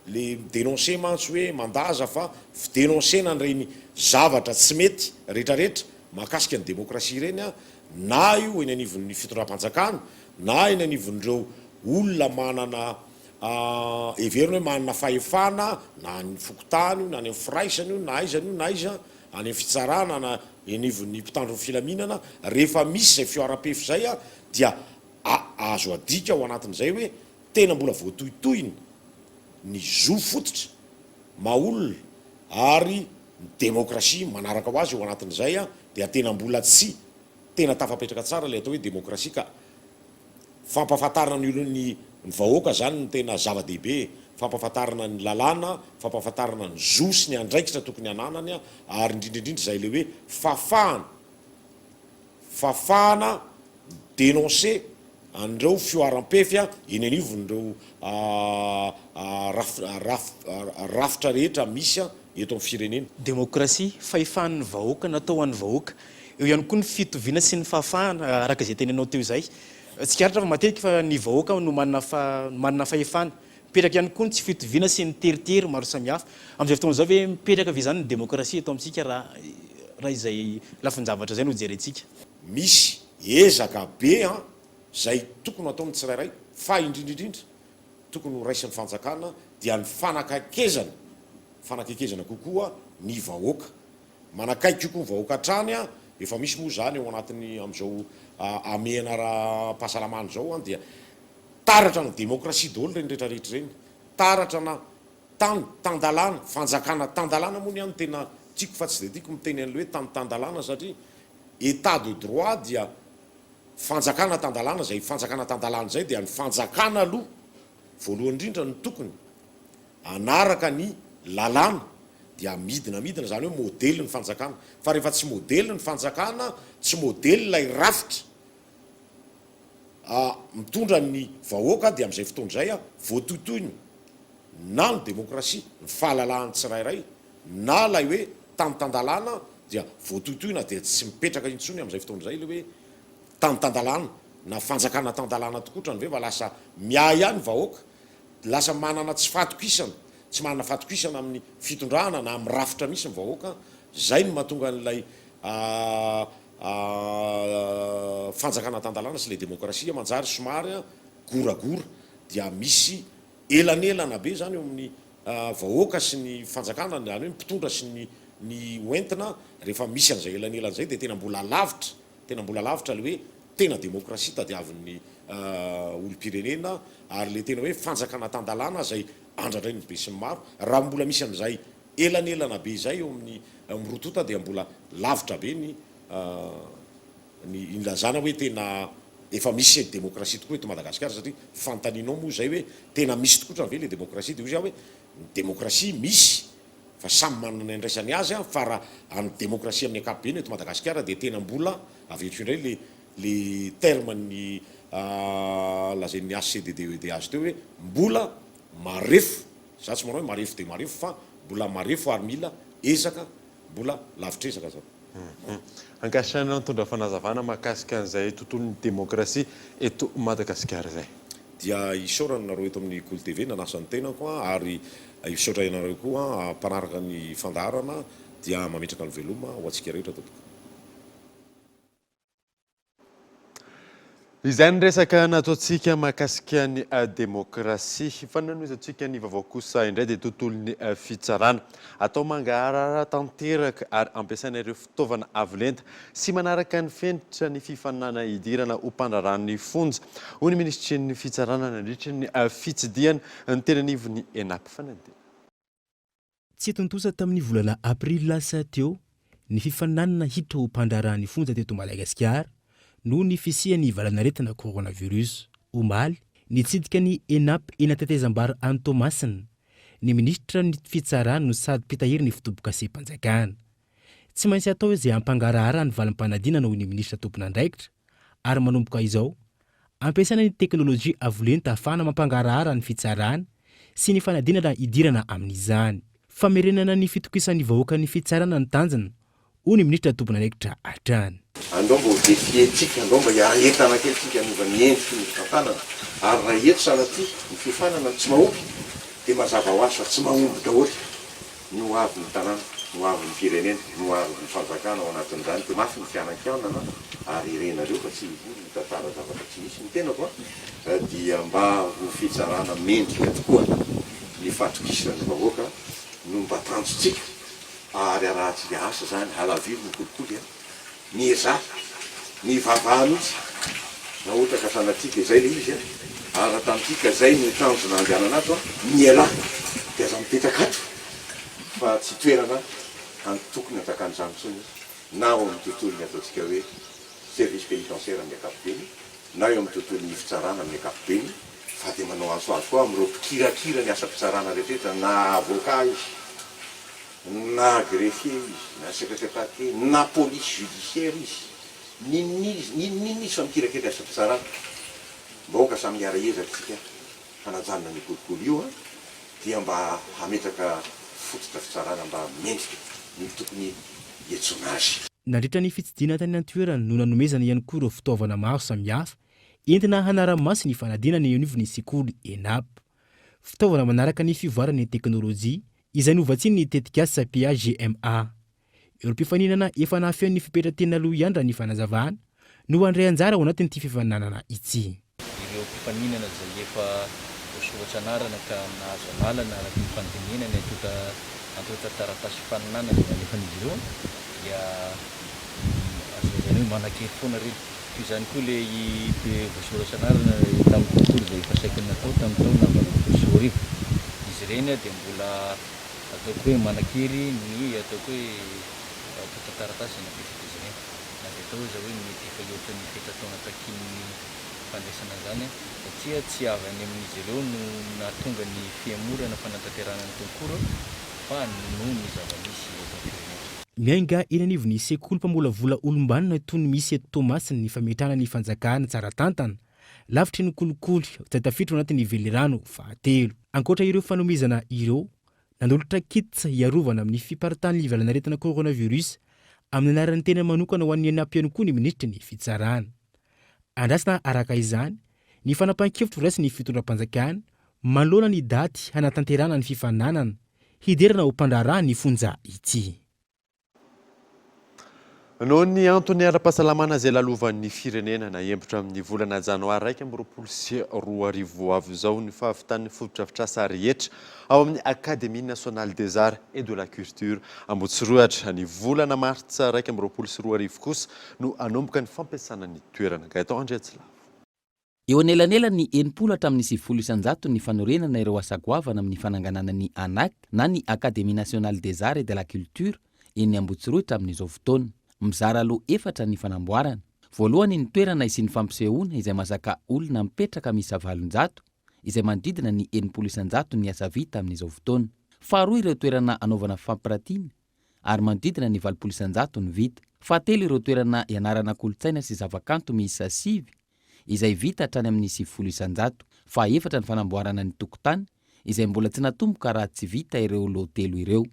le dénoncer mantsy hoe mandaza fa fidénoncena nyreny zavatra tsy mety rehetrarehetra mahakasika ny démocratie reny na io eny anivon'ny fitondram-panjakana na eny anivon'ireo olona manana everina hoe manana fahefana na ny fokotany io na ny firaisany io na aizany io na iza any amin'ny fitsarana na anivon'ny mpitandron'ny filaminana rehefa misy zay fioaram-pefy zay dia azo adika ao anatin'izay hoe tena mbola voatohitohiny ny zo fototra maolona ary ny démocratie manaraka ho azy ao anatin'izay dia tena mbola tsy tena tafapetraka tsara le atao hoe démocratie ka fampahafantarana ny vahoaka zany ny tena zava-dehibe fampahafantarana ny lalàna fampahafantarana ny zo sy ny andraikitra tokony ananany ary indrindrindrindra zay le hoe fafahana dénoncer an'ireo fioaram-pefy eny anivon'ireo rafitra rehetra misy eto amin'ny firenena. Démocratie fahefahan'ny vahoaka natao an'ny vahoaka eo ihany koa ny fitoviana sy ny fahafahana araka izay tenenao teo izay tsy karatra fa matetika fa ny vahoaka no manana fahefana mipetraka ihany koa ny tsy fitoviana sy ny teritery maro samihafa amin'izay fotoana zao hoe mipetraka ve zany ny demokrasia eto amintsika raha izay lafinjavatra zay no jerentsika. Misy ezaka be zay tokony ataony tsirairay fa indrindrindrindra tokony ho raisin'ny fanjakana dia ny fanakekezana kokoa ny vahoaka manakaiky kokoa ny vahoaka hatrany efa misy moa zany eo anatiny am'izao amena ra-pahasalamany zao dia taratra na demokrasia daholo reny rehetrarehetra reny taratra na tandalana fanjakana tandalana moa ny any tena tiako fa tsy de tiako miteny an'le hoe tandalana satria état de droit dia fanjakana tandalana zay fanjakana tandalana zay dia ny fanjakana aloha voalohany indrindra ny tokony anaraka ny lalàna dia midina zany hoe modely ny fanjakana fa rehefa tsy modely ny fanjakana tsy modely ilay rafitra mitondra ny vahoaka dia amin'izay fotoana zay voatotoiny na ny demokrasia ny fahalalahany tsirairay na lay hoe tantandalana dia voatotoina dia tsy mipetraka intsony amin'izay fotoana zay le hoe tantandalana na fanjakana tandalana tokotrany ve fa lasa miay ihany vahoaka lasa manana tsy fatokisana tsy manana fatokisana amin'ny fitondrana na amin'ny rafitra misy ny vahoaka zay no mahatonga n'ilay fanjakana tandalana sy le demokrasia manjary somary goragora dia misy elanelana be zany eo amin'ny vahoaka sy ny fanjakana zany hoe mpitondra sy ny oentina rehefa misy an'izay elanelana zay dia tena mbola lavitra le hoe tena demokrasia tadiavin'ny olo-pirenena ary le tena hoe fanjakana tandalana zay andradray ny be sy ny maro raha mbola misy an'izay elanelana be zay eo amin'ny mirotota dia mbola lavitra be ny ilazana hoe tena efa misy demokrasia tokoa eto Madagasikara satria fantaninao moa zay hoe tena misy tokotra ve le demokrasia dia ozy hoe demokrasia misy fa samy manana ny andraisany azy fa raha any demokrasia amin'ny ankapobeny eto Madagasikara dia tena mbola avetrao indray le terme ny lazain'ny ACDD azy teo hoe mbola marefo za tsy manao hoe marefo de marefo fa mbola marefo ary mila ezaka mbola lavitresaka zany. Ankasanao mitondra fanazavana mahakasika an'izay tontolon'ny demokrasia eto Madagasikara zay. Dia isaorana nareo eto amin'ny Kolo TV nanasany tenako ary isaotra ianareo koa mpanaraka ny fandaharana dia mametraka ny veloma ho antsika rehetra tompoko. Izany resaka nataontsika mahakasika ny demokrasia fa nanoizatsika ny vaovao kosa indray dia tontolon'ny fitsarana atao mangarara tanteraka ary ampiasaina ireo fitaovana avolenta sy manaraka ny fenitra ny fifanana idirana ho mpandrarany fonja ho ny ministry ny fitsarana nandritra ny fitsidiana ny tenanivony ENAP fanandy. Tsy tontosa tamin'ny volana aprily lasa teo ny fifananana hiditra ho mpandrarany fonja teto Madagasikara no ny fisian'ny valanaretina coronavirus omaly nitsidika ny ENAP enatetezam-bary Antomasina ny ministra ny fitsarana no sady pitahiry ny fitoboka sempanjakana tsy maintsy atao izay ampangarahara ny valim-panadinana hoy ny ministra tompon'andraikitra ary manomboka izao ampiasaina ny teknôlôjia avolenta ahafahana mampangarahara ny fitsarana sy ny fanadinana idirana amin'izany famerenana ny fitokisan'ny vahoaka ny fitsarana ny tanjana hoy ny ministra tompon'andraikitra hatrany. Andao mba ho defientsika, andao mba hiaretana kelitsika nova ny endriky ny fifanana ary raha eto sana ty ny fifanana tsy mahomby dia mazava ho azy fa tsy mahomby daholo no avy ny tanàna no avy ny firenena no avy ny fanjakana ao anatin'izany dia mafy ny fianan-kianana ary irenareo fa tsy mitantara zavatra tsy misy ny tenako dia mba ho fitsarana mendrika tokoa ny fatokisana vahoaka no mba tanjotsika ary arahantsika asa zany halavilo ny kolikoly ny eza ny vavahany izy na ohatra ka sanatsika izay le izy ara tantika zay ny tanjona andehanana ato miela dia aza mipetraka ato fa tsy toerana tokony atakan'izany tsony na ao amin'ny tontolony ataontsika hoe service pénitentiaire amin'ny ankapobeny na eo amin'ny tontolon'ny fitsarana amin'ny ankapobeny fa dia manao azo azy koa amin'ireo mpikirakira ny asa fitsarana rehetrrehetra na avocat izy na greffier izy na secrétaire parquet na police judiciaire izy ninona izy fa mikirakira asa fitsarana mba oka samy miara ezatsika fanajanona ny kolikoly io dia mba hametraka fototra fitsarana mba mendrika ny tokony iantsona azy. Nandritra ny fitsidiana tany an-toerana no nanomezana ihany koa ireo fitaovana maro samihafa entina hanara-maso ny fanadinana eo anivon'ny sekoly ENAP fitaovana manaraka ny fivoarana ny teknôlôjia izay novatsiny ny tetika SAPIA GMA. Eo mpifaninana efa nahafeho ny fipetratena aloha ihany raha ny fanazavana no handray anjara ao anatin'ity fifaninanana itsy. Ireo mpifaninana izay efa voasoratra anarana ka nahazo lalana araka ny fandinihana ny antota taratasy faninana alefan'izy ireo dia azany hoe manan-kely foana reny. Toy izany koa le voasoratra anarana tamin'ny concours izay efa saika natao tamin'ny taona 2020. Izy ireny dia mbola ataoko hoe manan-kery ny ataoko hoe antota taratasy nampiasaka izy ireny. Na dia atao za hoe mety efa ohatra ny fetrataona takin'ny fandraisana zany satria tsy avy any amin'izy ireo no nahatonga ny fiamorana fanantanterahana ny concours fa noho ny zava-misy eto firenena. Miainga eny anivon'ny sekoly mpamolavola olombanona toy ny misy eto Tomasy ny fametrahana ny fanjakana tsara tantana lavitry ny kolikoly tsy tafiditra anatin'ny Ivelirano 7. Ankoatra ireo fanomezana ireo nanolotra kitsa iarovana amin'ny fiparitany ivelana aretina coronavirus amin'ny anaran'ny tena manokana ho an'ny anampiany koa ny ministry ny fitsarana. Andrasana araka izany ny fanapahan-kevitro raisy ny fitondram-panjakana manoloana ny daty hanatanterana ny fifananana hiderana ho mpandraraha ny fonja ity. Noho ny antony ara-pahasalamana izay lalovan'ny firenena na hembotra amin'ny volana janoary 2024 avy izao ny fahavitan'ny fotodrafitrasa rehetra ao amin'ny Académie nationale des arts et de la culture Ambohitsirohatra. Ny volana martsa 2024 kosa no anomboka ny fampiasana ny toerana. Gaëtan Andriatsilava. Eo anelanela ny 7 hatramin'ny 900 ny fanorenana ireo asagoavana amin'ny fananganana ny ANAC na ny Académie nationale des arts et de la culture eny Ambohitsirohatra amin'izao fotoana. Mizara aloha 4 ny fanamboarana. Voalohany ny toerana isin'ny fampisehoana izay mazaka olona mipetraka misa 700 izay manodidina ny 700 ny asa vita amin'izao fotoana. Faharoa ireo toerana anaovana fampiratiana ary manodidina ny 700 ny vita. Fahatelo ireo toerana ianarana kolotsaina sy zavakanto miisa 5 izay vita hatrany amin'ny 700. Faha-4 ny fanamboarana ny tokotany izay mbola tsy natomboka raha tsy vita ireo lôtelo ireo.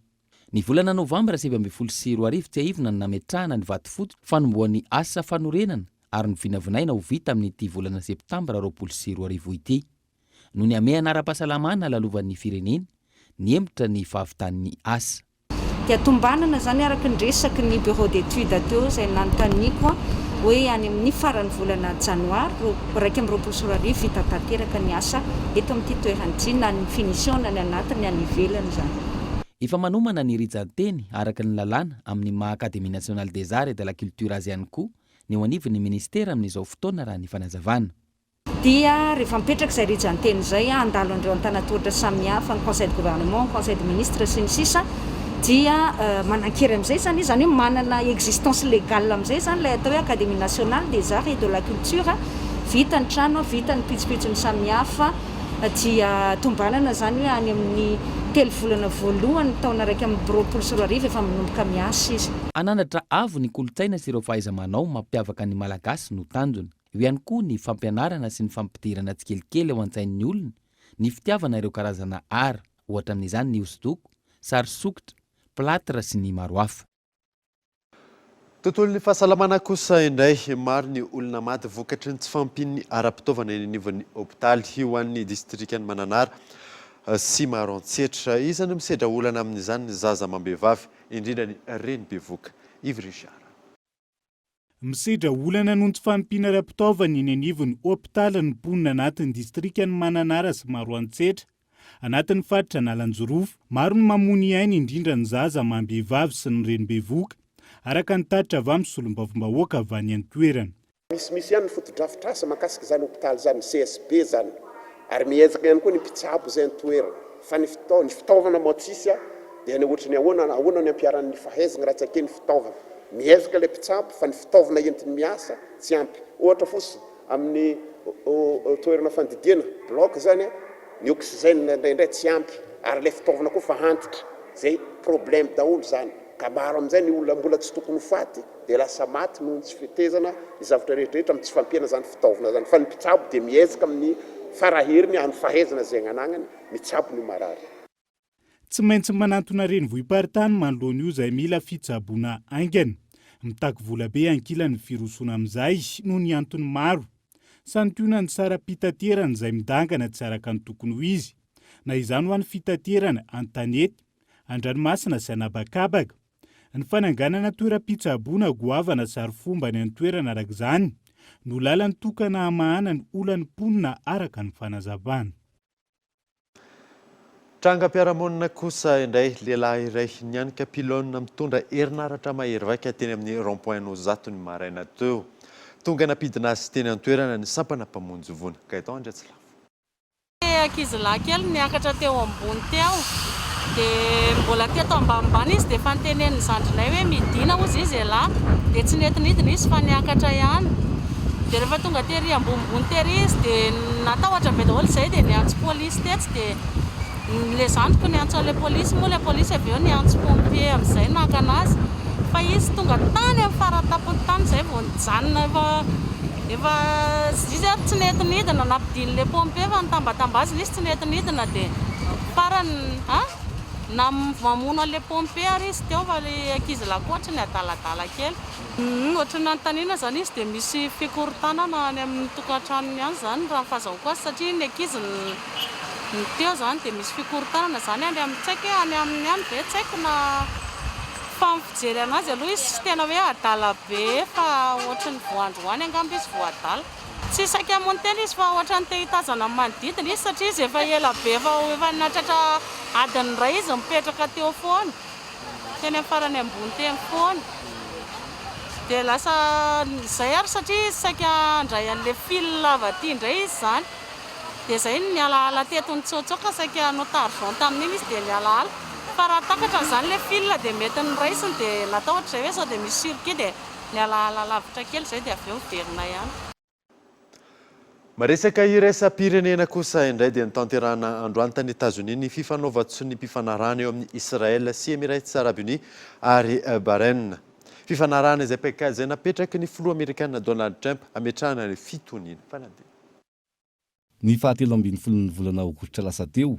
Ny volana novambra 2024 tsy ahivona ny nametrahana ny vato fototra fanomboan'ny asa fanorenana ary ny vinavinaina ho vita amin'ity volana septambra 2024 ity. No ny ame anara-pahasalamana lalovan'ny firenena ny hembotra ny fahavitan'ny asa. Dia tombanana zany araka ny resaky ny bureau d'étude teo izay nanontaniako hoe any amin'ny faran'ny volana janoary 2024 vita tanteraka ny asa eto amin'ity toerany na ny finition na ny anatiny any ivelany zany. Efa manomana ny ritsan-teny araka ny lalàna amin'ny Académie nationale des arts et de la culture azy ihany koa ny eo anivon'ny ministera amin'izao fotoana raha ny fanazavana. Dia rehefa mipetraka izay ritsan-teny izay andalo andreo an-tanatohatra samihafa ny conseil de gouvernement, conseil de ministre sy ny sisa dia manan-kery amin'izay zany izy zany hoe manana existence légale amin'izay zany ilay atao hoe Académie nationale des arts et de la culture vita ny trano, vita ny pitsopitsony samihafa dia tombanana zany hoe any amin'ny 3 volana voalohany taona 2024 efa manomboka miasa izy. Ananatra avo ny kolotsaina sy ireo fahaiza-manao mampiavaka ny malagasy no tanjona. Eo ihany koa ny fampianarana sy ny fampidirana tsikelikely ao an-tsain'ny olona, ny fitiavana ireo karazana ara, ohatra amin'izany ny hosodoko, sary sokitra, plâtre sy ny maro hafa. Tontolon'ny fahasalamana kosa indray maro ny olona maty vokatry ny tsy fampin'ny ara-pitaovana eny anivon'ny hôpitaly ho an'ny distrikany Mananara sy maro antsetra. Isany misedra olana amin'izany ny zaza amam-behivavy indrindra ny reny bevoka. Yves Richard. Misedra olana noho ny tsy fampina ara-pitaovana eny anivon'ny hôpitaly ny mponina anatin'ny distrikany Mananara sy maro antsetra. Anatin'ny faritra Nalanjorofo, maro ny mamony aina indrindra ny zaza amam-behivavy sy ny reny bevoka. Araka ny taritra avy amin'ny solombavambahoaka avy any an-toerana. Misy ihany ny fotodrafitrasa makasika izany hôpitaly izany CSB zany. Ary miezaka ihany koa ny mpitsabo izay ny toerana. Fa ny fitaovana moa tsisy dia ny ohatrany ahoana ny ampiaran'ny fahaizana raha tsy akeny fitaovana. Miezaka ilay mpitsabo fa ny fitaovana entiny miasa tsy ampy. Ohatra fotsiny amin'ny toerana fandidiana bloc zany ny oxygène indraindray tsy ampy ary ilay fitaovana koa fa antitra. Zay problème daholo zany. Kabaro amin'izay ny olona mbola tsy tokony faty dia lasa maty noho ny tsy fitezana ny zavatra rehetrarehetra amin'ny tsy fampiana zany fitaovana zany. Fa ny mpitsabo dia miezaka amin'ny farahiriny any fahaizana izay anagnany mitsabo ny marary. Tsy maintsy manantona reny vohim-paritany manoloana io izay mila fitsaboana aingana. Mitaky vola be ankilan'ny firosona amin'izay noho ny antony maro. Santionany tsara pitaterana izay midangana tsy araka ny tokony ho izy. na izany ho an'ny fitaterana an-tanety andranomasina sy anabakabaka ny fananganana toeram-pitsaboana goavana sary fomba ny antoerana arak'izany no lalany tokana hamahana ny olany mponina araka ny fanazavana. Trangam-piarahamonina kosa indray lehilahy iray nianika pilôna mitondra herinaratra mahery vaika teny amin'ny rond-point Nozato ny maraina teo. Tonga napidina azy teny an-toerana ny sampana mpamonjy vona. Gaetan Andretsilavo. Ankizilahy kely niakatra teo ambony teo dia mbola teto ambanimbany izy dia fantenen'ny zandrinay hoe midina ozy izy lahy dia tsy nentinidina izy fa niakatra ihany. Dia rehefa tonga tery ambonimbony tery izy dia natahotra be daholo izay dia niantso polisy tetsy dia le zandriko niantso an'ilay polisy moa ilay polisy avy eo niantso pompier amin'izay naka anazy fa izy tonga tany amin'ny faratapony tany izay vao nijanona efa izy tsy nentinidina nampidin'ilay pompier fa nitambatambazina izy tsy nentinidina dia farany na mamono an'ilay pompier izy teo fa ilay ankizilahy koa ohatry ny adaladala kely. Ohatry ny anontaniana zany izy dia misy fikorontanana any amin'ny tokantranony ihany zany raha fahazahoko azy satria ny ankizy ny teo zany dia misy fikorontanana zany any amin'ny tsaiky any amin'ny any be tsaiko na fa mifijery anazy aloha izy tena hoe adala be fa ohatry ny voandroany angamba izy voadala. Tsy saika hamono tena izy fa ohatra ny te hitazana manodidina izy satria izy efa ela be efa natratra adiny iray izy mipetraka teo foana teny amin'ny farany ambony teny foana dia lasa izay ary satria izy saika andray an'ilay fil lava aty indray izy zany dia izay nialaala teto nitsotsoka saika notargent tamin'iny izy dia nialaala fa raha takatra n'izany ilay fil dia mety ny raisiny dia natao ohatr'izay hoe sao dia misy circuit dia nialaala lavitra kely izay dia avy eo miverina ihany. Maresaka iraisam-pirenena kosa indray dia nitanterahana androany tany Etazonia ny fifanaova-tsy ny mpifanarahana eo amin'ny Israel sy Emirates Arabes Unis ary Bahrain. Fifanarahana izay paikady izay napetraky ny filoha Amerikanina Donald Trump ametrahana ny fitoniana. Fanandeha. Ny 17 volana aogositra lasa teo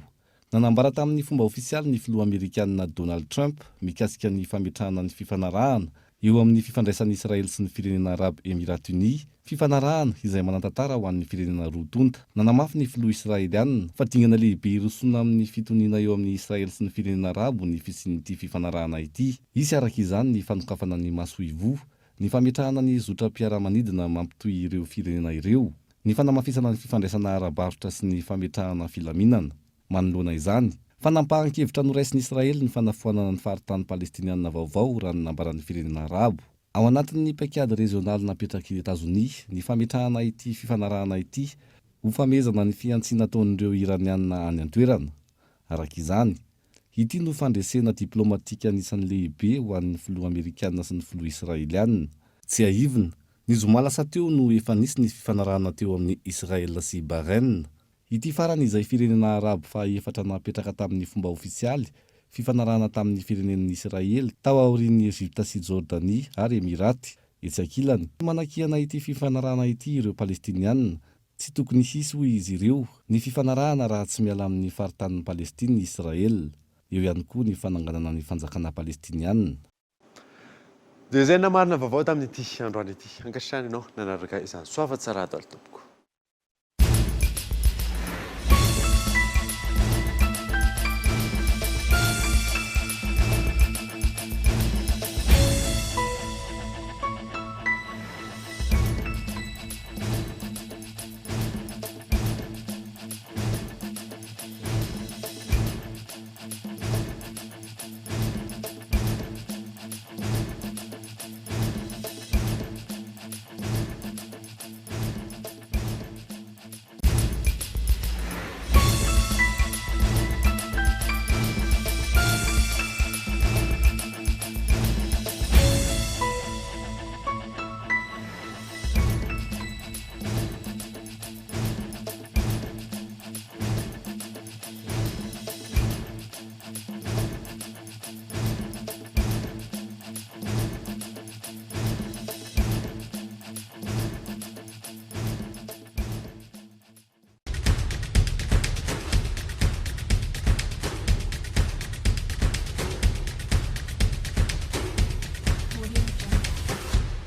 nanambara tamin'ny fomba ofisialy ny filoha Amerikanina Donald Trump mikasika ny fametrahana ny fifanarahana eo amin'ny fifandraisan'ny Israel sy ny firenena Arab Emirates Unis, fifanarahana izay manantantara ho an'ny firenena roa tonta. Nanamafy ny filoha Israeliana fa dingana lehibe irosona amin'ny fitoniana eo amin'ny Israel sy ny firenena Arabo ny fisian'ity fifanarahana ity. Isy araka izany ny fanokafana ny maso ivoho, ny fametrahana ny zotra-piaramanidina mampitohy ireo firenena ireo, ny fanamafisana ny fifandraisana ara-barotra sy ny fametrahana filaminana. Manoloana izany, fanampahan-kevitra noraisin'ny Israel ny fanafoanana ny faritany palestiniana vaovao raha ny nambaran'ny firenena Arabo. Ao anatin'ny paikady rezionaly napetraky Etazonia, ny fametrahana ity fifanarahana ity ho famezana ny fiantsina ataon'ireo iraniana any an-toerana. Araka izany, ity no fandresena diplomatika anisan'ny lehibe ho an'ny filoha Amerikanina sy ny filoha Israeliana. Tsy aivina, ny zoma lasa teo no efa nisy ny fifanarahana teo amin'ny Israel sy Bahrain. Ity farany izay firenena Arabo fa efatra napetraka tamin'ny fomba ofisialy, fifanarahana tamin'ny firenen'ny Israel, tao aorian'ny Egypta sy Jordanie ary Emiraty. Etsy ankilany, manakihana ity fifanarahana ity ireo Palestiniana, tsy tokony hisy hoy izy ireo ny fifanarahana raha tsy miala amin'ny faritanin'ny Palestina Israel. Eo ihany koa ny fananganana ny fanjakana Palestiniana. Dia izay namarina vaovao tamin'ity androany ity. Angasitranay ianao nanaraka izany soava tsara adaly tompoko.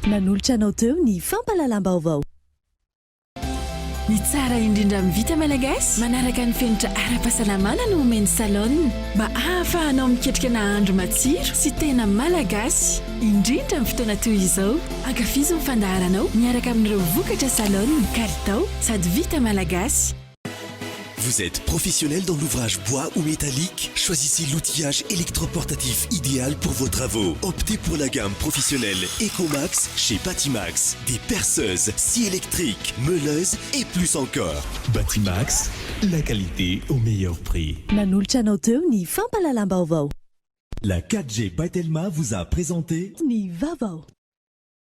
Nanolotra anao teo ny fampalalam-baovao. ny tsara indrindra amin'ny vita malagasy manaraka ny fenitra ara-pahasalamana no omeny salon mba ahafahanao miketrika nahandro matsiro sy tena malagasy indrindra amin'ny fotoana toy izao ankafizo ny fandaharanao miaraka amin'ireo vokatra salon kalitao sady vita malagasy. Vous êtes professionnel dans l'ouvrage bois ou métallique? Choisissez l'outillage électroportatif idéal pour vos travaux. Optez pour la gamme professionnelle Ecomax chez Batimax. Des perceuses, scies électriques, meuleuses et plus encore. Batimax, la qualité au meilleur prix. Nanolotra anao teo ny fampalalam-baovao. La 4G by Telma vous a présenté Ny vaovao.